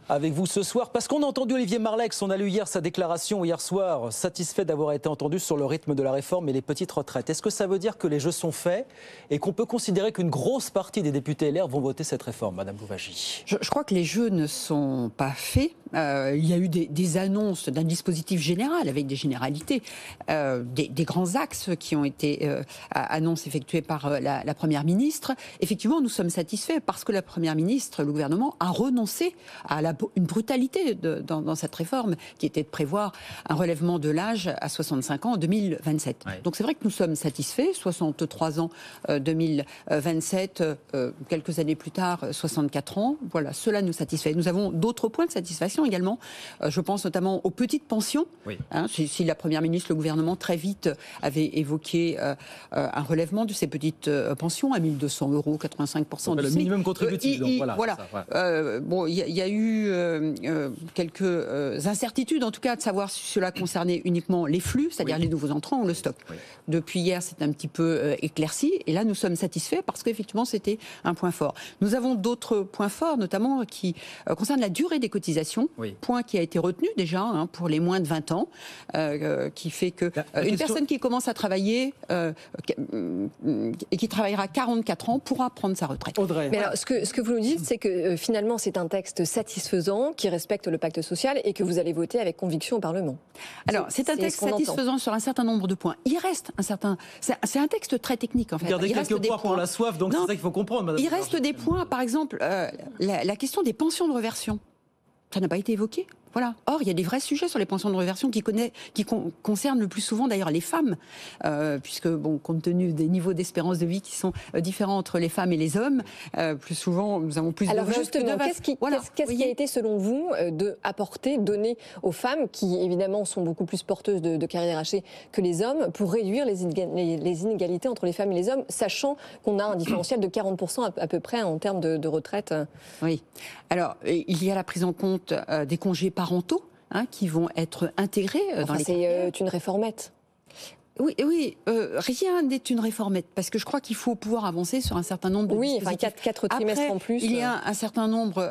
avec vous ce soir, parce qu'on a entendu Olivier Marleix, on a lu hier sa déclaration hier soir, satisfait d'avoir été entendu sur le rythme de la réforme et les petites retraites. Est-ce que ça veut dire que les jeux sont faits et qu'on peut considérer qu'une grosse partie des députés LR vont voter cette réforme, Madame Louwagie? Je crois que les jeux ne sont pas faits. Il y a eu des annonces d'un dispositif général avec des généralités, des grands axes qui ont été annonces effectuées par la Première ministre. Effectivement, nous sommes satisfaits parce que la Première ministre, le gouvernement, a renoncé à une brutalité dans cette réforme qui était de prévoir un relèvement de l'âge à 65 ans en 2027. Ouais. Donc c'est vrai que nous sommes satisfaits, 63 ans 2027, quelques années plus tard 64 ans, voilà, cela nous satisfait. Nous avons d'autres points de satisfaction également, je pense notamment aux petites pensions. Oui. Si la Première ministre, le gouvernement très vite avait évoqué un relèvement de ces petites pensions à 1 200 €, 85% du le SMIC. minimum contributif. Voilà. Bon, il y a eu quelques incertitudes, en tout cas, de savoir si cela concernait uniquement les flux, c'est-à-dire les nouveaux entrants ou le stock. Oui. Depuis hier, c'est un petit peu éclairci, et là, nous sommes satisfaits parce qu'effectivement, c'était un point fort. Nous avons d'autres points forts, notamment qui concernent la durée des cotisations, point qui a été retenu déjà pour les moins de 20 ans, qui fait que une personne qui commence à travailler et qui travaillera 44 ans pourra prendre sa retraite. Audrey. Mais alors, ce que vous nous dites, c'est que finalement, c'est un texte satisfaisant, qui respecte le pacte social et que vous allez voter avec conviction au Parlement. Alors, c'est un texte satisfaisant sur un certain nombre de points. Il reste un certain... C'est un texte très technique, en fait. Regardez, quelques points pour la soif, donc c'est ça qu'il faut comprendre, Madame. Il reste des points, par exemple, la question des pensions de réversion. Ça n'a pas été évoqué. Voilà. Or, il y a des vrais sujets sur les pensions de réversion qui concernent le plus souvent d'ailleurs les femmes, puisque, bon, compte tenu des niveaux d'espérance de vie qui sont différents entre les femmes et les hommes, plus souvent, nous avons plus de veuves que de veuves. Qu'est-ce qui a été, selon vous, donné aux femmes, qui évidemment sont beaucoup plus porteuses de carrière hachée que les hommes, pour réduire les inégalités entre les femmes et les hommes, sachant qu'on a un différentiel de 40% à peu près en termes de retraite? Oui. Alors, il y a la prise en compte des congés parentaux qui vont être intégrés dans les carrières. C'est une réformette. Oui, rien n'est une réformette, parce que je crois qu'il faut pouvoir avancer sur un certain nombre de dispositifs. 4 trimestres. Après, en plus. Il y a un certain nombre,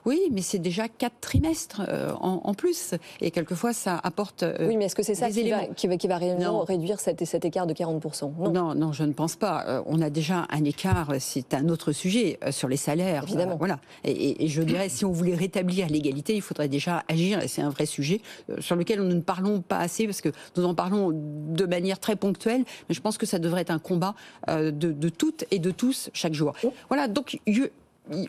oui, mais c'est déjà 4 trimestres en plus, et quelquefois ça apporte oui, mais est-ce que c'est ça qui va réellement réduire cet écart de 40%? Non, je ne pense pas. On a déjà un écart, c'est un autre sujet, sur les salaires. Évidemment. Voilà. Et je dirais, si on voulait rétablir l'égalité, il faudrait déjà agir, et c'est un vrai sujet sur lequel nous ne parlons pas assez, parce que nous en parlons de manière très ponctuelle, mais je pense que ça devrait être un combat de toutes et de tous chaque jour. Voilà, donc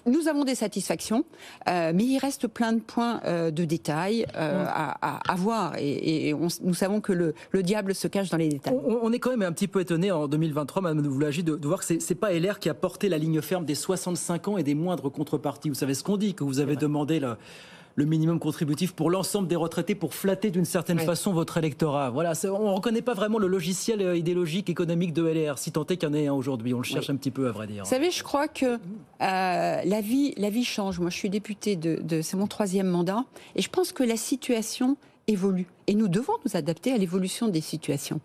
nous avons des satisfactions, mais il reste plein de points de détails à voir, et nous savons que le diable se cache dans les détails. On est quand même un petit peu étonné en 2023, Madame Louwagie, de voir que c'est pas LR qui a porté la ligne ferme des 65 ans et des moindres contreparties. Vous savez ce qu'on dit, que vous avez demandé le minimum contributif pour l'ensemble des retraités, pour flatter d'une certaine façon votre électorat. Voilà, on ne reconnaît pas vraiment le logiciel idéologique, économique de LR, si tant est qu'il y en ait un aujourd'hui. On le cherche un petit peu, à vrai dire. Vous savez, je crois que la vie change. Moi, je suis députée c'est mon 3e mandat, et je pense que la situation évolue. Et nous devons nous adapter à l'évolution des situations.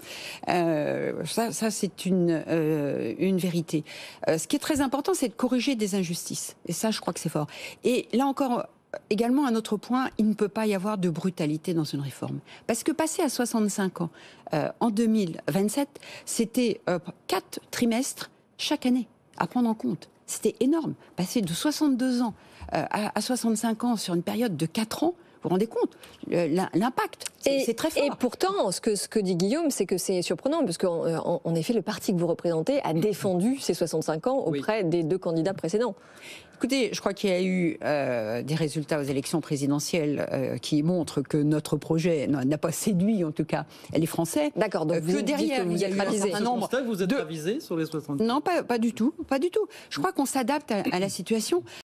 Ça c'est une vérité. Ce qui est très important, c'est de corriger des injustices. Et ça, je crois que c'est fort. Et là encore... Également, un autre point, il ne peut pas y avoir de brutalité dans une réforme. Parce que passer à 65 ans en 2027, c'était 4 trimestres chaque année à prendre en compte. C'était énorme. Passer de 62 ans à 65 ans sur une période de 4 ans, vous vous rendez compte, l'impact, c'est très fort. Et pourtant, ce que dit Guillaume, c'est que c'est surprenant, parce qu'en effet, le parti que vous représentez a défendu ces 65 ans auprès des 2 candidats précédents. Écoutez, je crois qu'il y a eu des résultats aux élections présidentielles qui montrent que notre projet n'a pas séduit, en tout cas, les Français. D'accord, donc vous derrière, vous êtes ravisé. Vous êtes ravisé sur les 65 ans? Non, pas du tout. Je crois qu'on s'adapte à la situation.